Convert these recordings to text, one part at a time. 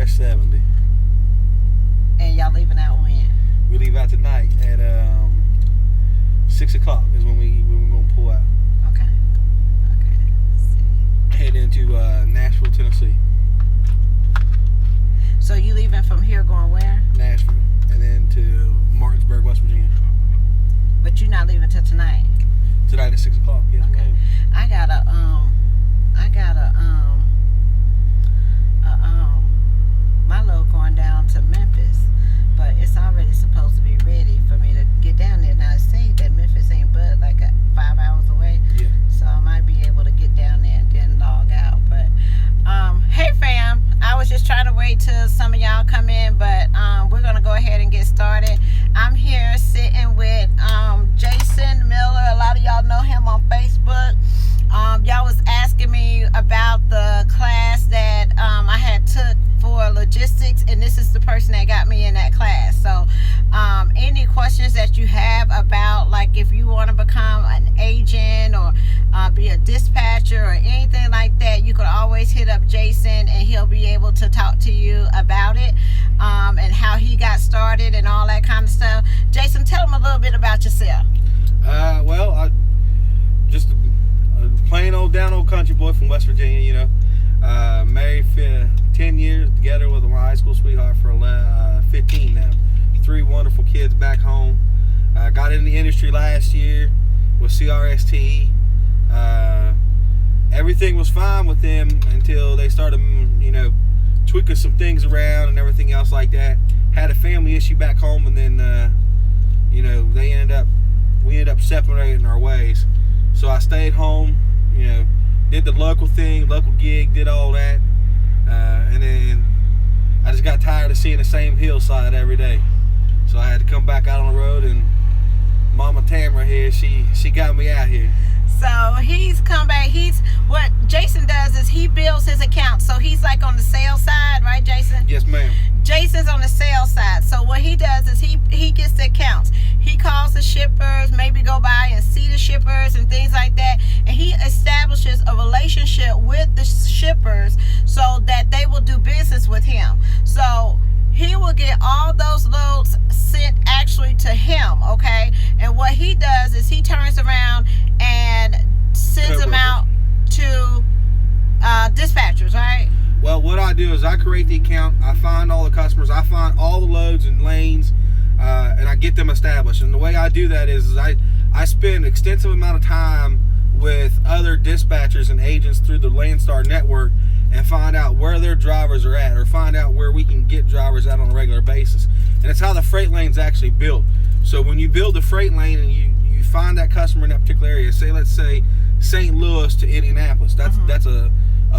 fresh 70. And y'all leaving out when? We leave out tonight at 6 o'clock is when we're going to pull out. Okay. Let's see. Head into Nashville, Tennessee. So you leaving from here going where? Nashville. And then to Martinsburg, West Virginia. But you're not leaving till tonight? Tonight at 6 o'clock, yes Okay. ma'am. I got a my load going down to Memphis, but it's already supposed to be ready for me to get down there. Now, it say that Memphis ain't but like 5 hours away, Yeah. so I might be able to get down there and then log out. But hey fam, I was just trying to wait till some of y'all come in, but we're gonna go ahead and get started. I'm here sitting with Jason Miller. A lot of y'all know him on Facebook. Y'all was asking me about the class that I had took for logistics, and this is the person that got me in that class. So any questions that you have about, like, if you want to become an agent or be a dispatcher or anything like that, you could always hit up Jason and he'll be able to talk to you about it, and how he got started and all that kind of stuff. Jason, tell him a little bit about yourself. Well, I just a plain old down old country boy from West Virginia, you know. Married for 10 years, together with my high school sweetheart for 15 now. 3 wonderful kids back home. Got in the industry last year with CRST. Everything was fine with them until they started, you know, tweaking some things around and everything else like that. Had a family issue back home, and then, you know, we ended up separating our ways. So I stayed home, you know, did the local thing, local gig, did all that, and then I just got tired of seeing the same hillside every day. So I had to come back out on the road, and Mama Tamara here, she got me out here. So he's come back. What Jason does is he builds his account. So he's like on the sales side, right, Jason? Yes, ma'am. Jason's on the sales side. So what he does is he gets the accounts. He calls the shippers, maybe go by and see the shippers and things like that. And he establishes a relationship with the shippers so that they will do business with him. So he will get all those loads sent actually to him, okay? And what he does is he turns around and sends them out to dispatchers, right? Well, what I do is I create the account, I find all the customers, I find all the loads and lanes, and I get them established. And the way I do that is I spend extensive amount of time with other dispatchers and agents through the Landstar network and find out where their drivers are at, or find out where we can get drivers out on a regular basis. And it's how the freight lane's actually built. So when you build a freight lane and you find that customer in that particular area, let's say St. Louis to Indianapolis, that's a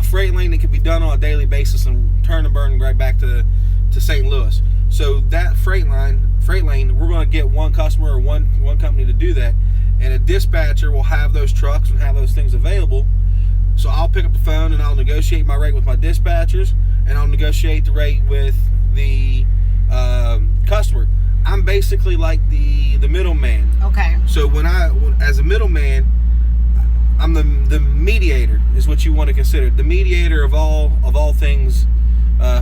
freight lane that can be done on a daily basis and turn and burn right back to St. Louis. So that freight lane, we're going to get one customer or one company to do that, and a dispatcher will have those trucks and have those things available. So I'll pick up the phone and I'll negotiate my rate with my dispatchers, and I'll negotiate the rate with the customer. I'm basically like the middleman. Okay. So as a middleman, I'm the mediator, is what you want to consider. The mediator of all things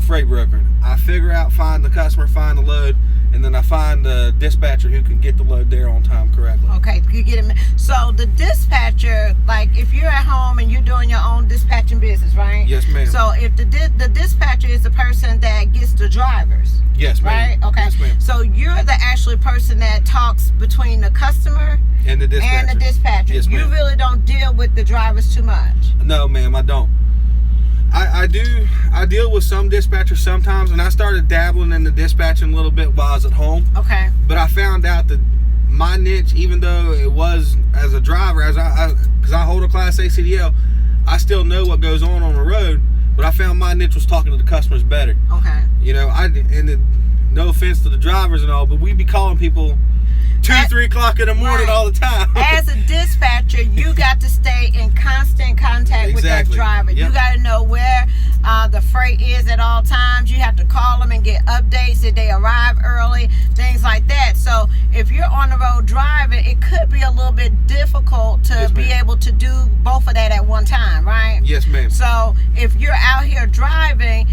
freight brokering. I find the customer, find the load, and then I find the dispatcher who can get the load there on time correctly. Okay, you get him. So the dispatcher, like if you're at home and you're doing your own dispatching business, right? Yes, ma'am. So if the dispatcher is the person that gets the drivers. Yes, ma'am. Right? Okay. Yes, ma'am. So you're the actually person that talks between the customer and the dispatcher. Yes, ma'am. You really don't deal with the drivers too much. No, ma'am, I don't. I deal with some dispatchers sometimes, and I started dabbling in the dispatching a little bit while I was at home. Okay. But I found out that my niche, even though it was as a driver, because I hold a Class A CDL, I still know what goes on the road. But I found my niche was talking to the customers better. Okay. You know, no offense to the drivers and all, but we be calling people 2-3 o'clock in the morning all the time. As a dispatcher, you got to stay in constant contact with that driver. Yep. You got to know where the freight is at all times. You have to call them and get updates. Did they arrive early? Things like that. So if you're on the road driving, it could be a little bit difficult to be able to do both of that at one time, right? Yes, ma'am. So if you're out here driving,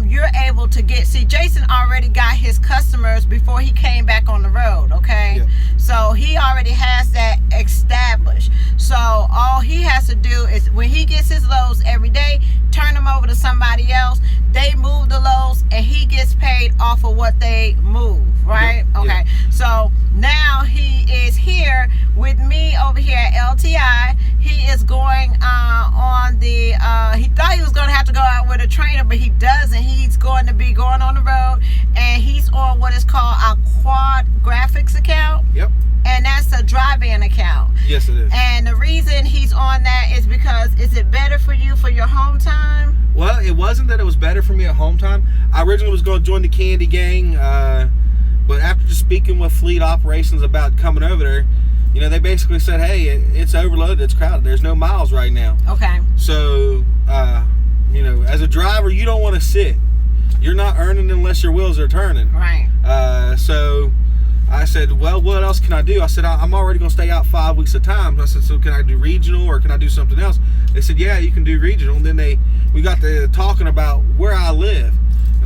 you're able to see, Jason already got his customers before he came back on the road, okay? Yep. So he already has that established. So all he has to do is, when he gets his loads every day, turn them over to somebody else. They move the loads, and he gets paid off of what they move, right? Yep. Okay. Yep. So now he is here with me over here at LTI. He is going on the, he thought he was going to have to go out with a trainer, but he doesn't. He's going to be going on the road, and he's on what is called a quad graphics account. Yep. And that's a drive-in account. Yes, it is. And the reason he's on that is because, is it better for you for your home time? Well, it wasn't that it was better for me at home time. I originally was going to join the Candy Gang, but after just speaking with fleet operations about coming over there, you know, they basically said, hey, it's overloaded, it's crowded, there's no miles right now. Okay. So, you know, as a driver, you don't want to sit. You're not earning unless your wheels are turning. Right. So I said, well, what else can I do? I said, I'm already going to stay out 5 weeks at a time. I said, so can I do regional, or can I do something else? They said, yeah, you can do regional. And then we got to talking about where I live.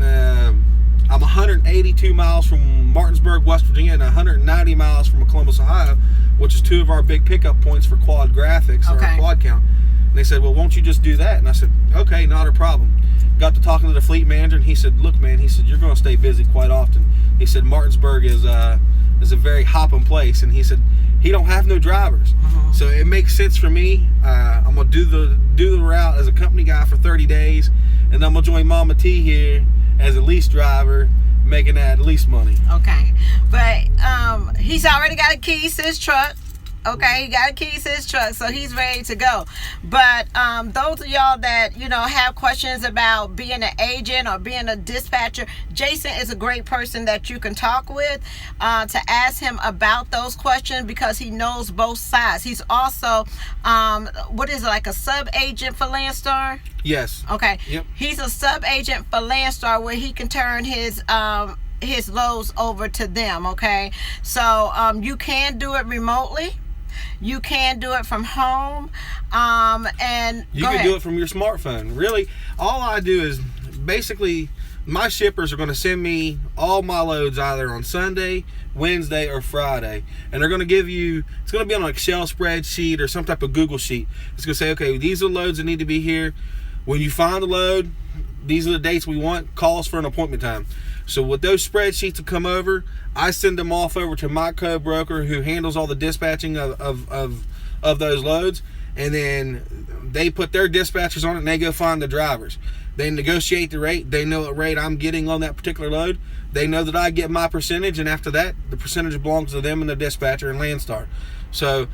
I'm 182 miles from Martinsburg, West Virginia, and 190 miles from Columbus, Ohio, which is two of our big pickup points for quad graphics, or quad count. And they said, well, won't you just do that? And I said, okay, not a problem. Got to talking to the fleet manager, and he said, look, man, he said, you're going to stay busy quite often. He said, Martinsburg is a very hopping place, and he said, he don't have no drivers. So it makes sense for me. I'm going to do the route as a company guy for 30 days, and I'm going to join Mama T here as a lease driver, making that lease money. Okay. But he's already got a keys to his truck. Okay, he got a keys to his truck, so he's ready to go. But those of y'all that, you know, have questions about being an agent or being a dispatcher, Jason is a great person that you can talk with to ask him about those questions, because he knows both sides. He's also, what is it, like a sub-agent for Landstar? Yes. Okay. Yep. He's a sub-agent for Landstar, where he can turn his loads over to them. Okay, so you can do it remotely. You can do it from home, and you can do it from your smartphone. Really, all I do is basically, my shippers are going to send me all my loads either on Sunday, Wednesday, or Friday, and they're going to give you, it's going to be on an Excel spreadsheet or some type of Google sheet. It's going to say, okay, these are the loads that need to be here. When you find the load, these are the dates we want. Call us for an appointment time. So with those spreadsheets will come over, I send them off over to my co-broker, who handles all the dispatching of those loads, and then they put their dispatchers on it, and they go find the drivers. They negotiate the rate. They know what rate I'm getting on that particular load. They know that I get my percentage, and after that, the percentage belongs to them and the dispatcher and Landstar. So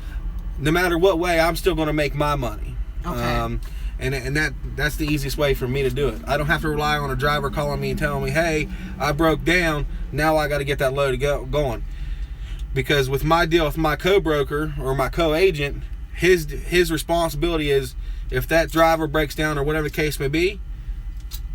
no matter what way, I'm still going to make my money. Okay. And that's the easiest way for me to do it. I don't have to rely on a driver calling me and telling me, hey, I broke down, now I got to get that load going. Because with my deal with my co-broker or my co-agent, his responsibility is, if that driver breaks down or whatever the case may be,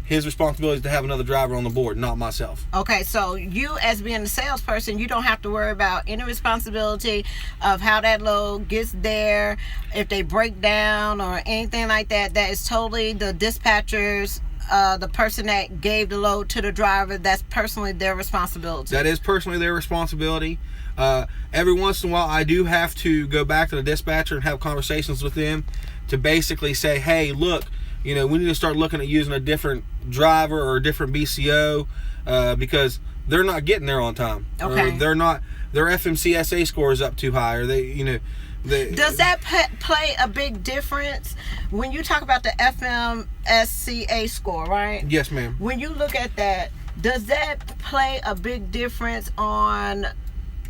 his responsibility is to have another driver on the board, not myself. Okay, so you, as being a salesperson, you don't have to worry about any responsibility of how that load gets there, if they break down or anything like that. That is totally the dispatchers, the person that gave the load to the driver. That's personally their responsibility. That is personally their responsibility. Every once in a while, I do have to go back to the dispatcher and have conversations with them to basically say, hey, look, you know, we need to start looking at using a different driver or a different BCO, because they're not getting there on time. Okay. Or their FMCSA score is up too high, or does that play a big difference when you talk about the FMSCA score, right? Yes, ma'am. When you look at that, does that play a big difference on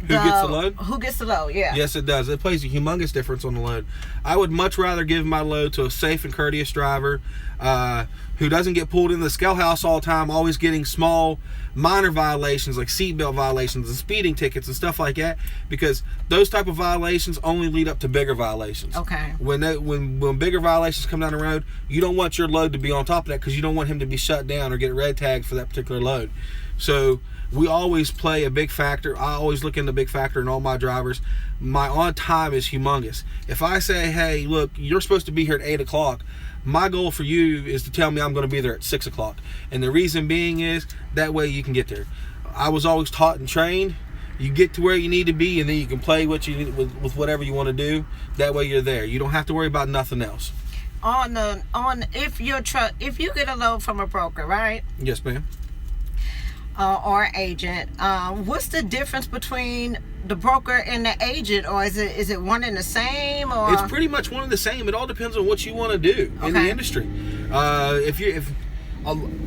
who gets the load? Who gets the load, yeah. Yes, it does. It plays a humongous difference on the load. I would much rather give my load to a safe and courteous driver who doesn't get pulled into the scale house all the time, always getting small, minor violations like seatbelt violations and speeding tickets and stuff like that, because those type of violations only lead up to bigger violations. Okay. When bigger violations come down the road, you don't want your load to be on top of that, because you don't want him to be shut down or get red tagged for that particular load. So we always play a big factor. I always look into a big factor in all my drivers. My on time is humongous. If I say, hey, look, you're supposed to be here at 8 o'clock, my goal for you is to tell me I'm going to be there at 6 o'clock. And the reason being is that way you can get there. I was always taught and trained. You get to where you need to be, and then you can play what you need with whatever you want to do. That way you're there. You don't have to worry about nothing else. If you get a load from a broker, right? Yes, ma'am. Or agent, what's the difference between the broker and the agent, or is it one and the same? Or it's pretty much one and the same. It all depends on what you want to do in the industry. If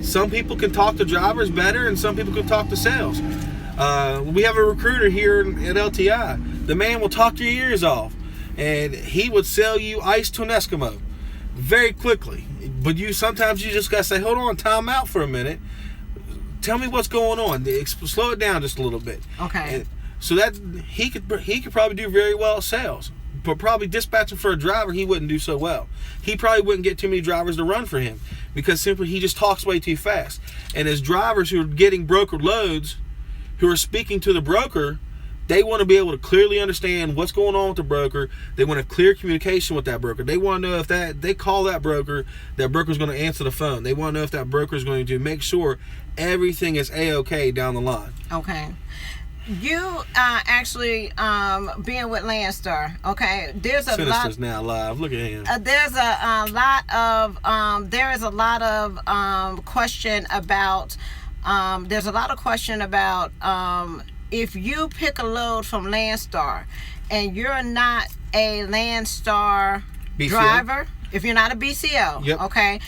some people can talk to drivers better, and some people can talk to sales. We have a recruiter here at LTI. The man will talk your ears off, and he would sell you ice to an Eskimo very quickly. But sometimes you just gotta say, hold on, time out for a minute. Tell me what's going on. Slow it down just a little bit. Okay. And so that he could probably do very well at sales, but probably dispatching for a driver he wouldn't do so well. He probably wouldn't get too many drivers to run for him because simply he just talks way too fast. And as drivers who are getting brokered loads, who are speaking to the broker, they want to be able to clearly understand what's going on with the broker. They want a clear communication with that broker. They want to know if they call that broker's going to answer the phone. They want to know if that broker is going to make sure everything is A-OK down the line. Okay. You actually being with Landstar, okay? There's a Sinister's now live. Look at him. There is a lot of question about. There's a lot of question about if you pick a load from Landstar and you're not a Landstar BCO driver, if you're not a BCO, yep. Okay,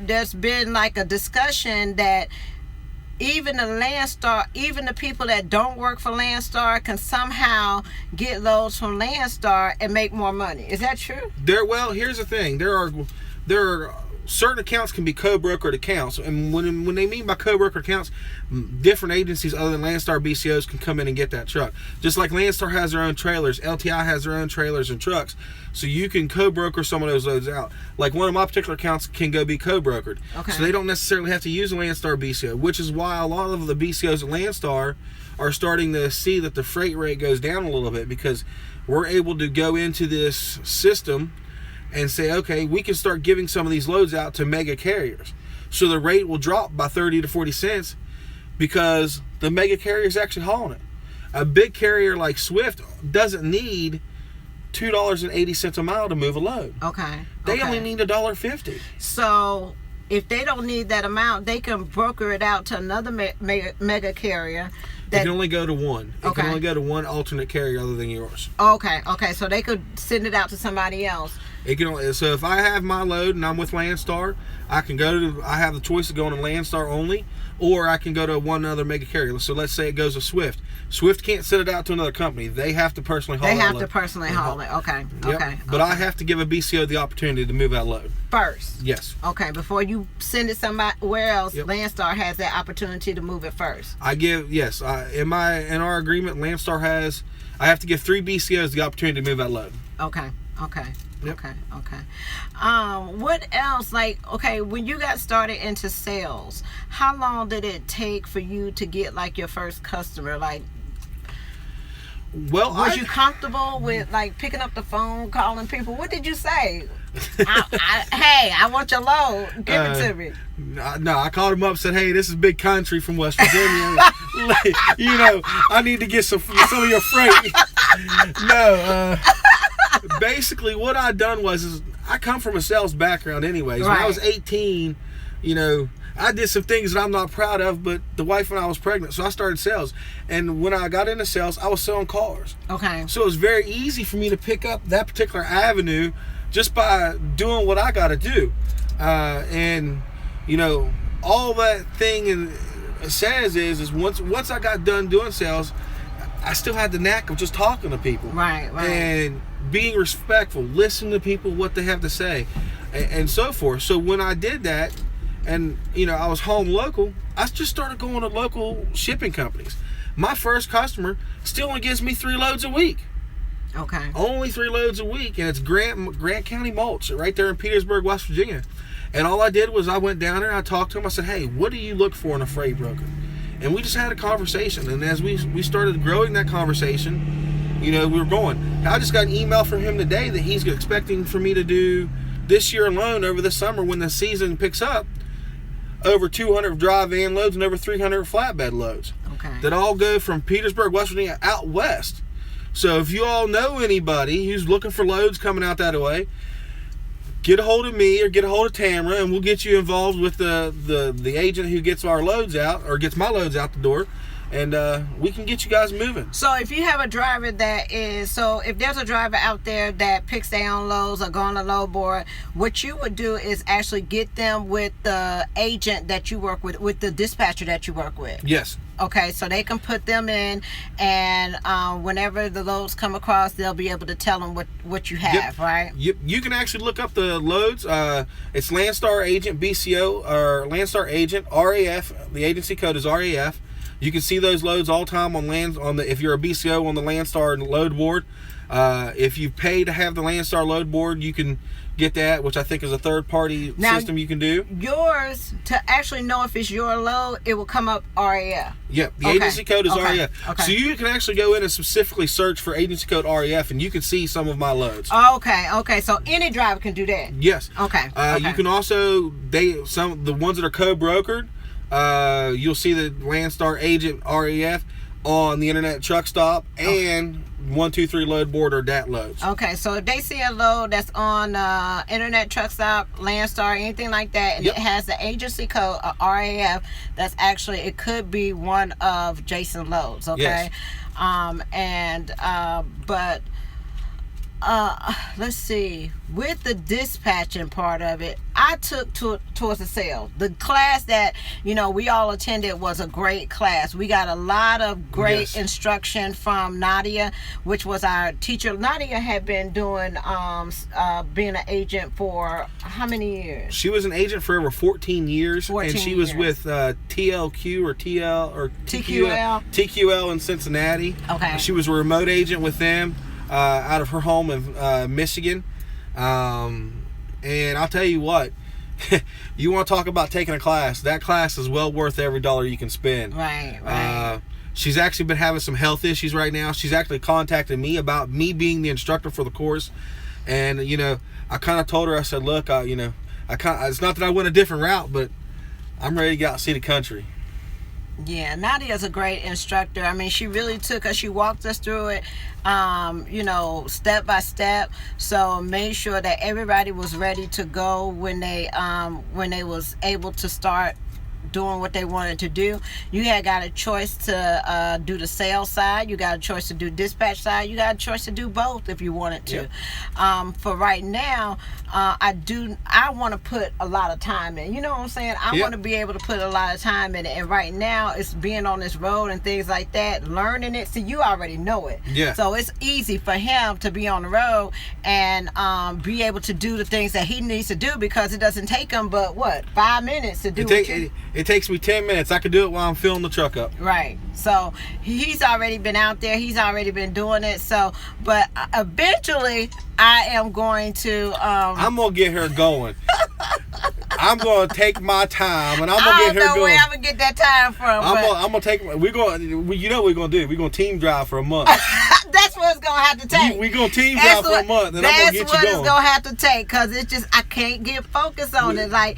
there's been like a discussion that even the people that don't work for Landstar can somehow get loads from Landstar and make more money. Is that true? Well, here's the thing. There are certain accounts can be co-brokered accounts, and when they mean by co-brokered accounts, different agencies other than Landstar BCOs can come in and get that truck. Just like Landstar has their own trailers, LTI has their own trailers and trucks, so you can co-broker some of those loads out. Like one of my particular accounts can go be co-brokered, okay. So they don't necessarily have to use a Landstar BCO, which is why a lot of the BCOs at Landstar are starting to see that the freight rate goes down a little bit, because we're able to go into this system and say, okay, we can start giving some of these loads out to mega carriers. So the rate will drop by 30 to 40 cents because the mega carrier is actually hauling it. A big carrier like Swift doesn't need $2.80 a mile to move a load. Okay. They only need $1.50. So if they don't need that amount, they can broker it out to another mega carrier. It can only go to one. It Okay. can only go to one alternate carrier other than yours. Okay. So they could send it out to somebody else. So if I have my load and I'm with Landstar, I have the choice of going to Landstar only, or I can go to one other mega carrier. So let's say it goes to Swift. Swift can't send it out to another company. They have to personally haul it. They have to personally haul it. Okay. Yep. Okay. But I have to give a BCO the opportunity to move that load. First. Yes. Okay. Before you send it somewhere else, Yep. Landstar has that opportunity to move it first. In our agreement, Landstar I have to give 3 BCOs the opportunity to move that load. Okay. Yep. Okay. What else? When you got started into sales, how long did it take for you to get your first customer? Was you comfortable with picking up the phone, calling people? What did you say? Hey, I want your load. Give it to me. No, I called him up and said, hey, this is Big Country from West Virginia. I need to get some of your freight. No, basically what I done was I come from a sales background anyways. Right. When I was 18, I did some things that I'm not proud of, but the wife and I was pregnant, so I started sales. And when I got into sales, I was selling cars. Okay. So it was very easy for me to pick up that particular avenue just by doing what I got to do. All that thing says is once I got done doing sales, I still had the knack of just talking to people. Right. And being respectful, listening to people, what they have to say, and so forth. So when I did that, and I was home local, I just started going to local shipping companies. My first customer still only gives me 3 loads a week. Okay. Only 3 loads a week, and it's Grant County Mulch right there in Petersburg, West Virginia. And all I did was I went down there, I talked to him, I said, hey, what do you look for in a freight broker? And we just had a conversation, and as we started growing that conversation, we were going. I just got an email from him today that he's expecting for me to do this year alone over the summer when the season picks up, over 200 dry van loads and over 300 flatbed loads. Okay. That all go from Petersburg, West Virginia, out west. So if you all know anybody who's looking for loads coming out that way, get a hold of me or get a hold of Tamara, and we'll get you involved with the agent who gets our loads out, or gets my loads out the door, and we can get you guys moving. So if you have a driver if there's a driver out there that picks their own loads or go on a load board, what you would do is actually get them with the agent that you work with the dispatcher that you work with. Yes. Okay, so they can put them in, and whenever the loads come across, they'll be able to tell them what you have, Yep. right? You can actually look up the loads. It's Landstar Agent BCO or Landstar Agent RAF. The agency code is RAF. You can see those loads all the time if you're a BCO on the Landstar load board. If you pay to have the Landstar load board, you can get that, which I think is a third-party system you can do. Yours, to actually know if it's your load, it will come up RAF. Yep, the agency code is RAF. Okay. So you can actually go in and specifically search for agency code RAF, and you can see some of my loads. Okay. So any driver can do that. Yes. Okay. You can also the ones that are co-brokered. You'll see the Landstar Agent RAF on the Internet Truck Stop and 123 load board or DAT loads. Okay, so if they see a load that's on Internet Truck Stop, Landstar, anything like that, and Yep. it has the agency code RAF, that's actually, it could be one of Jason loads, okay? Yes. But let's see, with the dispatching part of it, I took towards the sales. The class that we all attended was a great class. We got a lot of great instruction from Nadia, which was our teacher. Nadia had been doing being an agent for how many years? She was an agent for over 14 years, and she was with TLQ or TL or TQL in Cincinnati. Okay. She was a remote agent with them. Out of her home in Michigan. And I'll tell you what, you want to talk about taking a class, that class is well worth every dollar you can spend. Right. She's actually been having some health issues right now. She's actually contacted me about me being the instructor for the course. And, I kind of told her, I said, look, it's not that I went a different route, but I'm ready to get out and see the country. Yeah, Nadia's a great instructor. I mean, she really took us, she walked us through it, step by step. So made sure that everybody was ready to go when they was able to start doing what they wanted to do. You had got a choice to do the sales side. You got a choice to do dispatch side. You got a choice to do both if you wanted to. Yep. For right now, I want to put a lot of time in. You know what I'm saying? I want to be able to put a lot of time in it. And right now, it's being on this road and things like that, learning it. So you already know it. Yeah. So it's easy for him to be on the road and be able to do the things that he needs to do, because it doesn't take him but 5 minutes to do it takes me 10 minutes. I could do it while I'm filling the truck up. Right. So he's already been out there. He's already been doing it. So, but eventually I am going to... I'm going to get her going. I'm going to take my time and I'm going to get her going. I don't know where I'm going to get that time from. I'm going to take... We're going to do? We're going to team drive for a month. That's what it's going to have to take. We're going to team drive for a month and I'm going to get you going. That's what it's going to have to take, because it's just, I can't get focused on it. Like,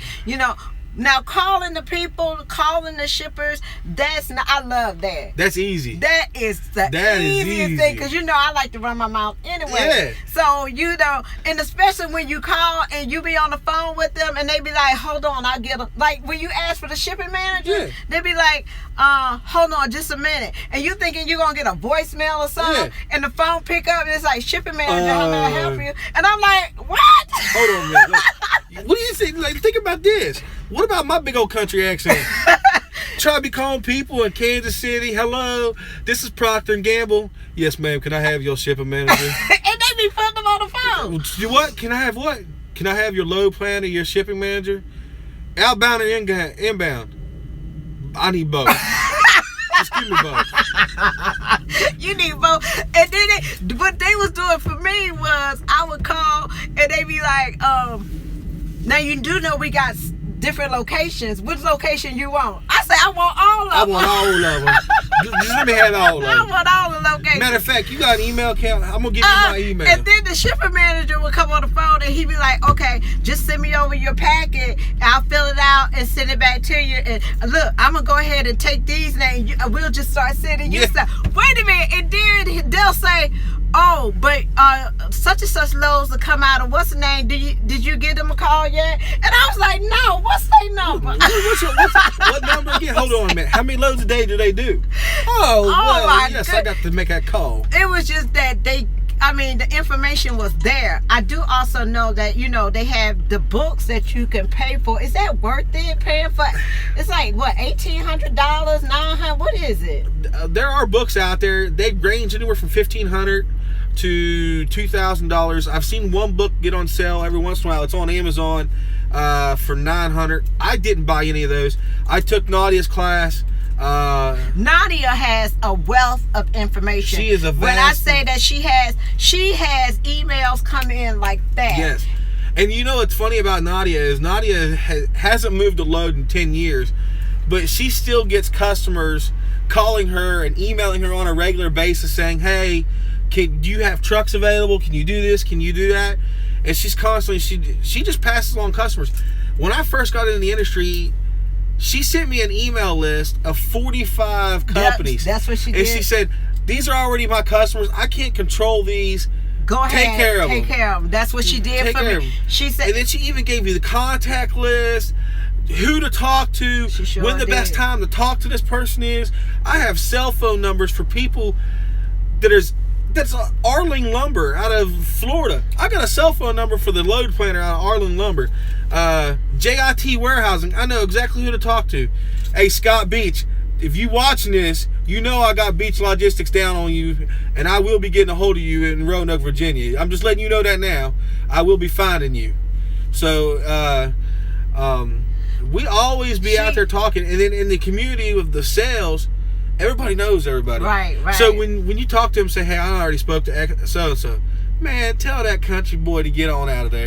now calling the people, calling the shippers, I love that. That's easy. That is the easiest thing, because I like to run my mouth anyway. Yeah. So and especially when you call and you be on the phone with them and they be like, hold on, I'll get like when you ask for the shipping manager, they be like, hold on just a minute, and you thinking you're gonna get a voicemail or something, and the phone pick up and it's like, shipping manager, how may I help you? And I'm like, what? Hold on a minute. What do you think? Like, think about this. What about my big old country accent? Try to be calling people in Kansas City. Hello, this is Procter & Gamble. Yes, ma'am. Can I have your shipping manager? And they be putting them on the phone. What? Can I have what? Can I have your load plan or your shipping manager? Outbound and inbound. I need both. Just give me both. You need both. And then what they was doing for me was I would call and they be like, now you do know we got different locations. Which location you want? I say I want all of them. I want all of them. Just let me have all of them. I want all the locations. Matter of fact, you got an email account? I'm going to give you my email. And then the shipping manager would come on the phone and he'd be like, okay, just send me over your packet. I'll fill it out and send it back to you. And look, I'm going to go ahead and take these names. We'll just start sending you stuff. Wait a minute. And then they'll say, oh, but such and such loads will come out of what's the name? Did you give them a call yet? And I was like, no, what's their number? What number again? Hold on a minute. How many loads a day do they do? Oh well, yes, I got to make that call. It was just that the information was there. I do also know that, they have the books that you can pay for. Is that worth it, paying for? It's like, what, $1,800, $900? What is it? There are books out there. They range anywhere from $1,500 to $2,000. I've seen one book get on sale every once in a while. It's on Amazon for $900. I didn't buy any of those. I took Nadia's class. Nadia has a wealth of information. She is a vast. When I say that she has emails come in like that. Yes. And you know what's funny about Nadia is Nadia hasn't moved a load in 10 years, but she still gets customers calling her and emailing her on a regular basis saying, hey, do you have trucks available? Can you do this? Can you do that? And she's constantly, she just passes along customers. When I first got into the industry, she sent me an email list of 45 companies. That's what she did. And she said, these are already my customers. I can't control these. Go ahead. Take care of them. Take care of them. That's what she did for me. She said, and then she even gave you the contact list, who to talk to, when the best time to talk to this person is. I have cell phone numbers for people that's Arling Lumber out of Florida. I got a cell phone number for the load planner out of Arling Lumber. JIT Warehousing, I know exactly who to talk to. Hey, Scott Beach, if you watching this, you know I got Beach Logistics down on you, and I will be getting a hold of you in Roanoke, Virginia. I'm just letting you know that now. I will be finding you. So, we always be out there talking, and then in the community of the sales, everybody knows everybody. Right. So when you talk to them, say, hey, I already spoke to so-and-so. Man, tell that country boy to get on out of there.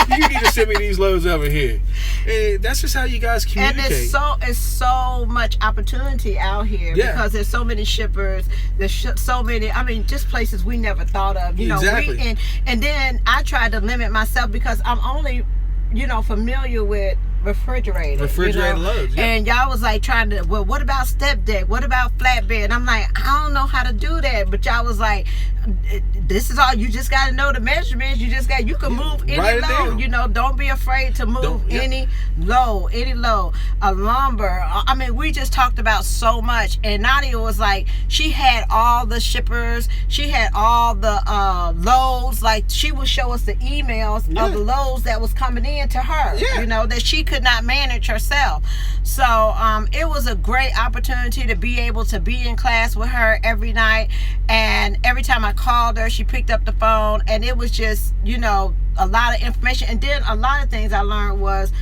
You need to send me these loads over here. And that's just how you guys communicate. And it's so much opportunity out here because there's so many shippers. There's so many, just places we never thought of. Exactly. And then I tried to limit myself because I'm only, familiar with refrigerated loads. Yeah. And y'all was like trying to, well, what about step deck? What about flatbed? I'm like, I don't know how to do that. But y'all was like, this is all, you just got to know the measurements. You can move any load. Don't be afraid to move any load. A lumber. We just talked about so much. And Nadia was like, she had all the shippers. She had all the loads. Like, she would show us the emails of the loads that was coming in to her. That she could not manage herself. So it was a great opportunity to be able to be in class with her every night. And every time I called her, she picked up the phone, and it was just, a lot of information. And then a lot of things I learned was,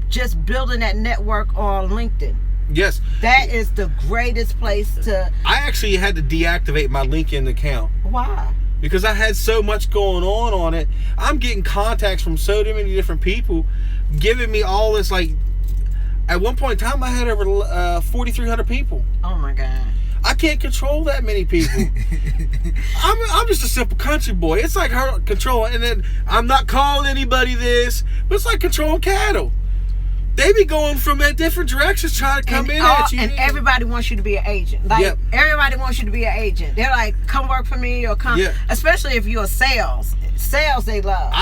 just building that network on LinkedIn. Yes. That is the greatest place to... I actually had to deactivate my LinkedIn account. Why? Because I had so much going on it. I'm getting contacts from so many different people giving me all this, like, at one point in time I had over 4,300 people. Oh my God. I can't control that many people. I'm just a simple country boy. It's like her controlling, and then I'm not calling anybody this, but it's like controlling cattle. They be going from different directions trying to come at you. And everybody wants you to be an agent. Like, everybody wants you to be an agent. They're like, come work for me or come. Yeah. Especially if you're sales. Sales they love.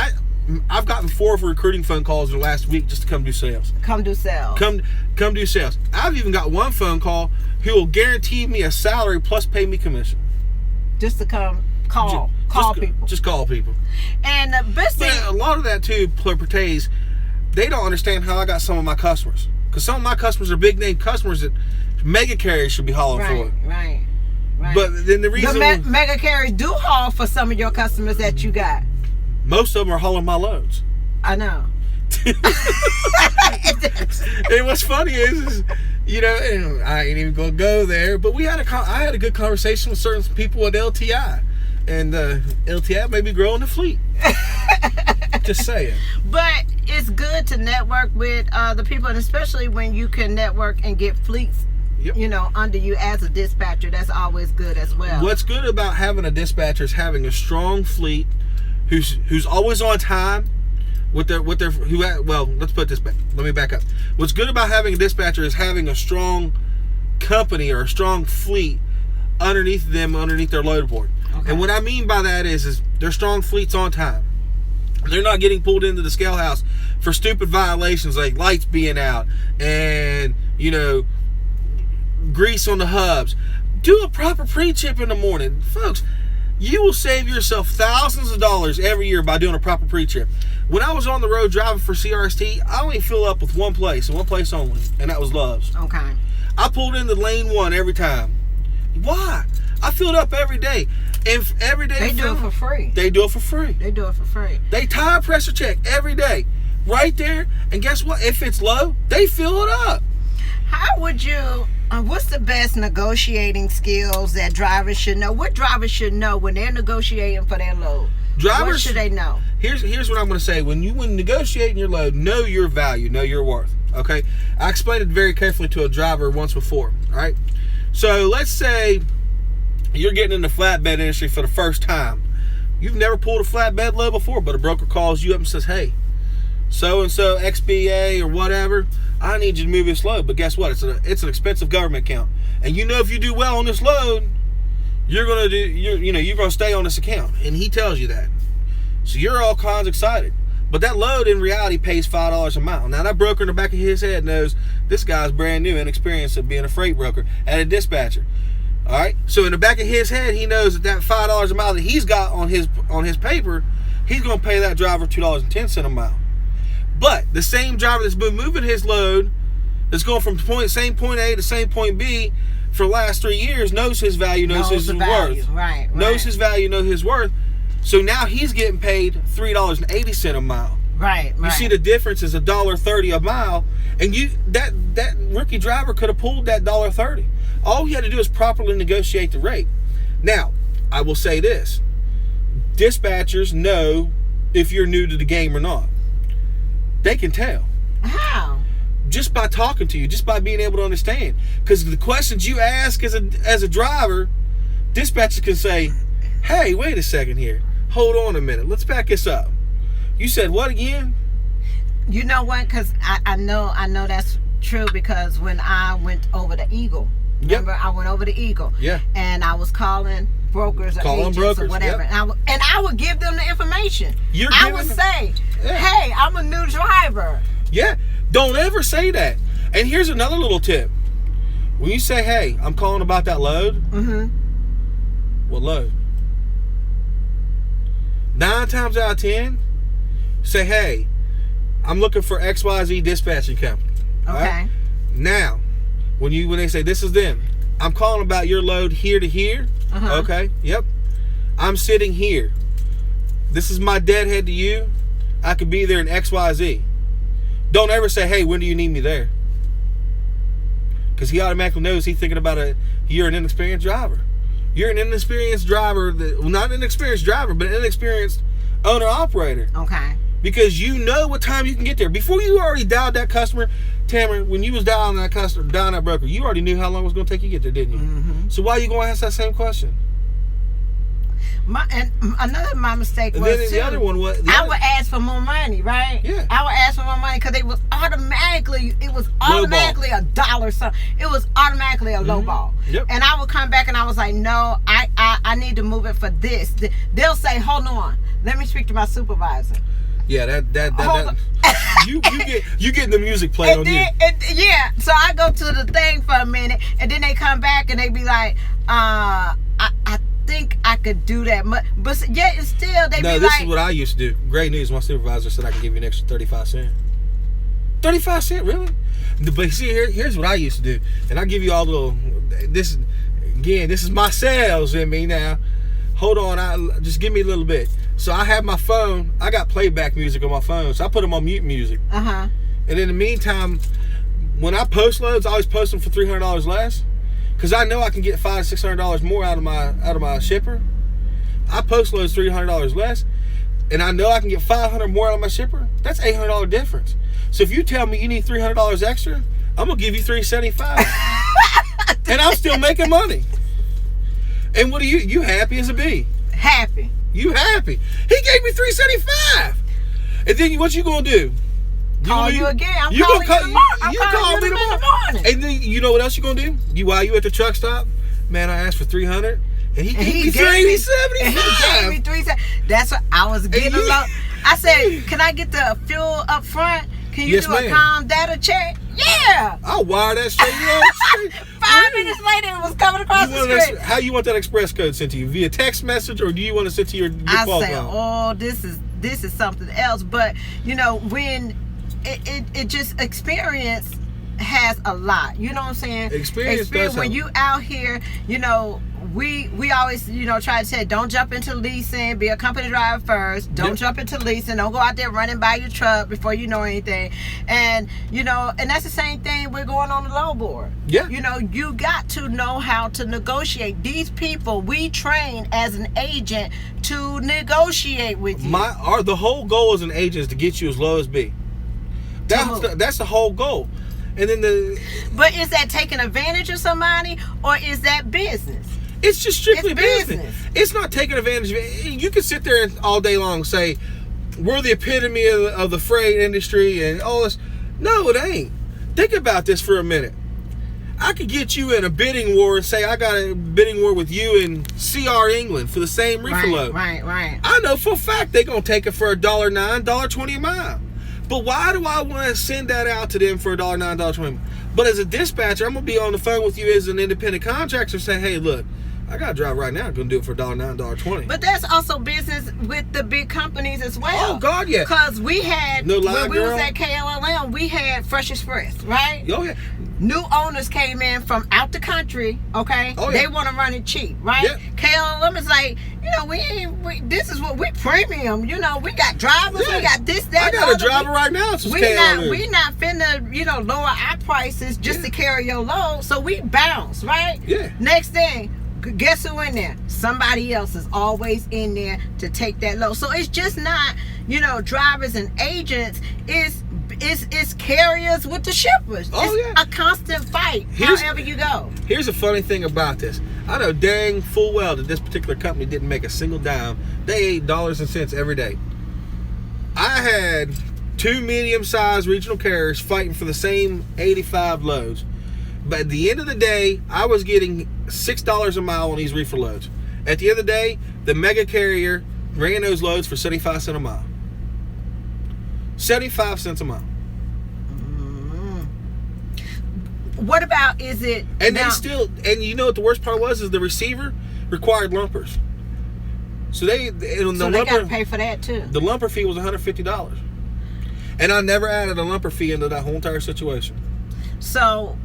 I've gotten 4 recruiting phone calls in the last week just to come do sales. Come do sales. Come do sales. I've even got one phone call who will guarantee me a salary plus pay me commission. Just to come call people. Just call people. And the best thing... But a lot of that too pertains, they don't understand how I got some of my customers. Because some of my customers are big name customers that mega carriers should be hauling for. Right. But then the reason... The mega carriers do haul for some of your customers that you got. Most of them are hauling my loads. I know. And what's funny is you know, and I ain't even gonna go there, but I had a good conversation with certain people at LTI, and LTI may be growing the fleet. Just saying. But it's good to network with the people, and especially when you can network and get fleets, Yep. you know, under you as a dispatcher. That's always good as well. What's good about having a dispatcher is having a strong fleet who's always on time with their well, let's put this back. Let me back up. What's good about having a dispatcher is having a strong company or a strong fleet underneath their load board. Okay. And what I mean by that is their strong fleet's on time. They're not getting pulled into the scale house for stupid violations like lights being out and, you know, grease on the hubs. Do a proper pre-chip in the morning. Folks, you will save yourself thousands of dollars every year by doing a proper pre-chip. When I was on the road driving for CRST, I only fill up with one place and one place only, and that was Love's. Okay. I pulled into lane 1 every time. Why? I filled up every day. And every day They do it for free. They do it for free. They do it for free. They tire pressure check every day. Right there. And guess what? If it's low, they fill it up. How would you, what's the best negotiating skills that drivers should know? What drivers should know when they're negotiating for their load? Drivers, what should they know? Here's what I'm going to say. When negotiating your load, know your value, know your worth. Okay? I explained it very carefully to a driver once before. All right? So let's say you're getting in the flatbed industry for the first time. You've never pulled a flatbed load before, but a broker calls you up and says, hey, so-and-so XBA or whatever, I need you to move this load. But guess what? It's an expensive government account. And you know if you do well on this load, you're gonna stay on this account. And he tells you that. So you're all kinds excited. But that load in reality pays $5 a mile. Now that broker in the back of his head knows this guy's brand new and experienced of being a freight broker at a dispatcher. All right. So in the back of his head, he knows that $5 a mile that he's got on his paper, he's going to pay that driver $2.10 a mile. But the same driver that's been moving his load, that's going from same point A to same point B for the last 3 years, knows his value, knows his worth. Right. Knows his value, knows his worth. So now he's getting paid $3.80 a mile. Right. You see the difference is $1.30 a mile, and that rookie driver could have pulled that $1.30. All you had to do is properly negotiate the rate. Now, I will say this: dispatchers know if you're new to the game or not. They can tell. How? Just by talking to you, just by being able to understand. Because the questions you ask as a driver, dispatchers can say, "Hey, wait a second here. Hold on a minute. Let's back this up. You said what again?" You know what? Because I know that's true, because when I went over the Eagle, remember, I went over the Eagle. Yeah. And I was calling brokers or agents or whatever. Yep. And I would give them the information. You're I would say, hey, I'm a new driver. Yeah. Don't ever say that. And here's another little tip. When you say, hey, I'm calling about that load. Mm-hmm. What load? 9 times out of 10, say, hey, I'm looking for XYZ dispatching company. Okay. Right? Now, when they say this is them, I'm calling about your load here to here. Uh-huh. Okay. Yep. I'm sitting here. This is my deadhead to you. I could be there in XYZ. Don't ever say, hey, when do you need me there? Because he automatically knows he's thinking about you're an inexperienced driver. You're an inexperienced driver, not an inexperienced driver, but an inexperienced owner-operator. Okay. Because you know what time you can get there. Before you already dialed that customer, Tamara, when you was dialing that broker, you already knew how long it was going to take you to get there, didn't you? Mm-hmm. So why are you going to ask that same question? My mistake was, then the other one was, I would ask for more money, right? Yeah. I would ask for more money because it was automatically a dollar something. It was automatically a low ball. Yep. And I would come back and I was like, no, I need to move it for this. They'll say, hold on, let me speak to my supervisor. Yeah, that you getting the music played on you. Yeah. So I go to the thing for a minute, and then they come back and they be like, I think I could do that, but yet it's still they be like. No, this is what I used to do. Great news! My supervisor said I can give you an extra 35 cents. 35 cents, really? But see, here's what I used to do, and I give you all little. This is my sales in me now. Hold on, just give me a little bit. So I have my phone. I got playback music on my phone, so I put them on mute music. Uh-huh. And in the meantime, when I post loads, I always post them for $300 less, because I know I can get $500 to $600 more out of my shipper. I post loads $300 less, and I know I can get $500 more out of my shipper. That's $800 difference. So if you tell me you need $300 extra, I'm gonna give you $375, and I'm still making money. And what are you happy as a bee? Happy. You happy? He gave me $375, and then what you gonna do? Call you again. I'm calling you tomorrow. I'm calling you in the morning. And then you know what else you gonna do? While you at the truck stop, man, I asked for $300, and he gave me $375. And he gave me $375. That's what I was getting along. I said, can I get the fuel up front? Can you do a calm data check? Yeah. I'll wire that straight. 5 minutes later, it was coming across the screen. How you want that express code sent to you? Via text message, or do you want to send to your phone? I said, oh, this is something else. But you know, when it just experience has a lot. You know what I'm saying? Experience when you out here, you know, we always, you know, try to say, don't jump into leasing, be a company driver first. Don't jump into leasing. Don't go out there running by your truck before you know anything. And you know, and that's the same thing we're going on the low board. Yeah. You know, you got to know how to negotiate. These people we train as an agent to negotiate with you. The whole goal as an agent is to get you as low as B. That's the whole goal. And then But is that taking advantage of somebody, or is that business? It's just strictly business. It's not taking advantage of it. You can sit there all day long and say, we're the epitome of the freight industry and all this. No, it ain't. Think about this for a minute. I could get you in a bidding war and say I got a bidding war with you in CR England for the same reefer load. Right. I know for a fact they're going to take it for $1.09, $1.20 a mile. But why do I want to send that out to them for $1.09, $1.20? But as a dispatcher, I'm going to be on the phone with you as an independent contractor saying, hey, look, I got a drive right now. I'm going to do it for $1.09, $1.20. But that's also business with the big companies as well. Oh, God, yeah. Because we had, when we was at KLLM, we had Fresh Express, right? Oh, yeah. New owners came in from out the country, okay? Oh, yeah. They want to run it cheap, right? Yeah. KLLM is like, you know, this is what we premium. You know, we got drivers, we got this, that. I got a driver right now. We not finna, you know, lower our prices just to carry your load. So we bounce, right? Yeah. Next thing, guess who in there? Somebody else is always in there to take that load. So it's just not, you know, drivers and agents. It's carriers with the shippers. Oh, it's a constant fight however you go. Here's a funny thing about this. I know dang full well that this particular company didn't make a single dime. They ate dollars and cents every day. I had 2 medium-sized regional carriers fighting for the same 85 loads. But at the end of the day, I was getting $6 a mile on these reefer loads. At the end of the day, the mega carrier ran those loads for 75 cents a mile. 75 cents a mile. What about is it? And and you know what the worst part was, is the receiver required lumpers. So they got to pay for that too. The lumper fee was $150, and I never added a lumper fee into that whole entire situation. So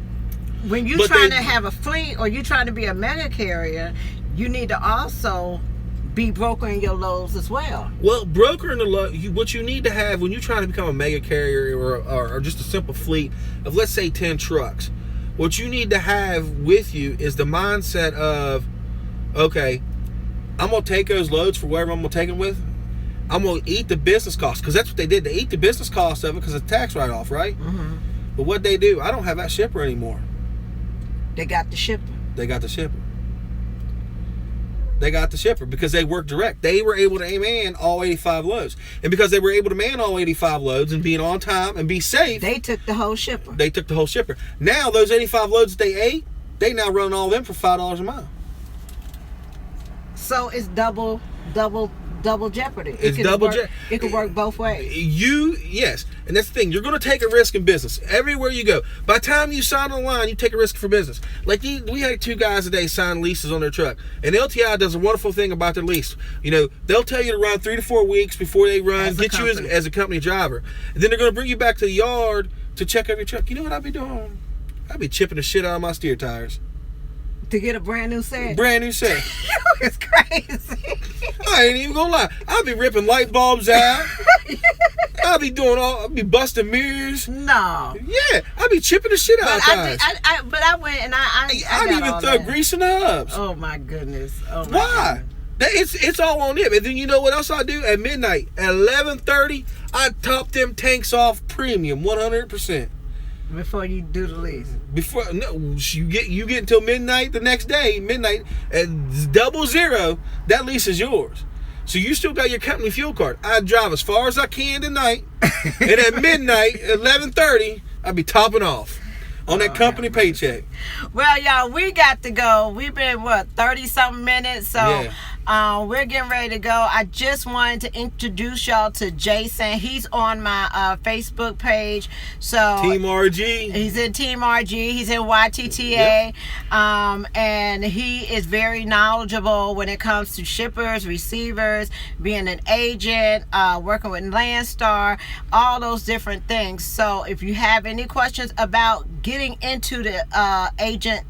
when you're trying to have a fleet, or you're trying to be a mega carrier, you need to also be brokering your loads as well. Well, brokering the load, what you need to have when you're trying to become a mega carrier or just a simple fleet of, let's say, 10 trucks, what you need to have with you is the mindset of, okay, I'm going to take those loads for wherever I'm going to take them with. I'm going to eat the business costs, because that's what they did. They eat the business costs of it because it's tax write-off, right? Mm-hmm. But what they do, I don't have that shipper anymore. They got the shipper. They got the shipper. They got the shipper because they worked direct. They were able to man all 85 loads. And because they were able to man all 85 loads and being on time and be safe, they took the whole shipper. Now, those 85 loads that they ate, they now run all of them for $5 a mile. So it's double jeopardy. It's double jeopardy. It could work both ways. Yes. And that's the thing. You're going to take a risk in business. Everywhere you go. By the time you sign on the line, you take a risk for business. Like we had 2 guys today sign leases on their truck. And LTI does a wonderful thing about their lease. You know, they'll tell you to run 3 to 4 weeks before they run, get you as a company driver. And then they're going to bring you back to the yard to check out your truck. You know what I'd be doing? I'd be chipping the shit out of my steer tires. To get a brand new set? Brand new set. It's crazy. I ain't even gonna lie. I'll be ripping light bulbs out. I'll be busting mirrors. No. Yeah, I'll be chipping the shit out of cars. But I went and I I'd even throw grease in the hubs. Oh my goodness. Oh my Why? It's all on them. And then you know what else I do? At midnight, at 11:30, I top them tanks off premium 100%. Before you do the lease. Before you get until midnight the next day, midnight at 00, that lease is yours. So you still got your company fuel card. I drive as far as I can tonight, and at midnight, 11:30, I'll be topping off on that company paycheck. Well, y'all, we got to go. We've been 30-something minutes, so Yeah. We're getting ready to go. I just wanted to introduce y'all to Jason. He's on my Facebook page. So Team RG. He's in Team RG. He's in YTTA. And he is very knowledgeable when it comes to shippers, receivers, being an agent, working with Landstar, all those different things. So if you have any questions about getting into the agent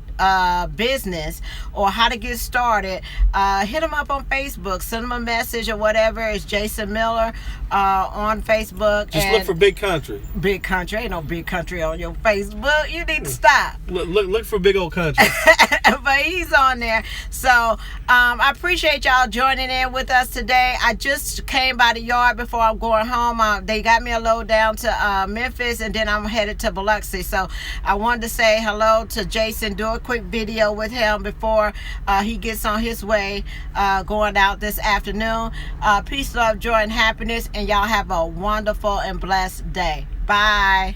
business or how to get started, hit him up on Facebook, send him a message or whatever. It's Jason Miller on Facebook. Just look for Big Country. Big Country. Ain't no Big Country on your Facebook. You need to stop. Look for Big Old Country. But he's on there. So I appreciate y'all joining in with us today. I just came by the yard before I'm going home. They got me a load down to Memphis, and then I'm headed to Biloxi. So I wanted to say hello to Jason, do a quick video with him before he gets on his way going out this afternoon. Peace, love, joy, and happiness, and y'all have a wonderful and blessed day. Bye.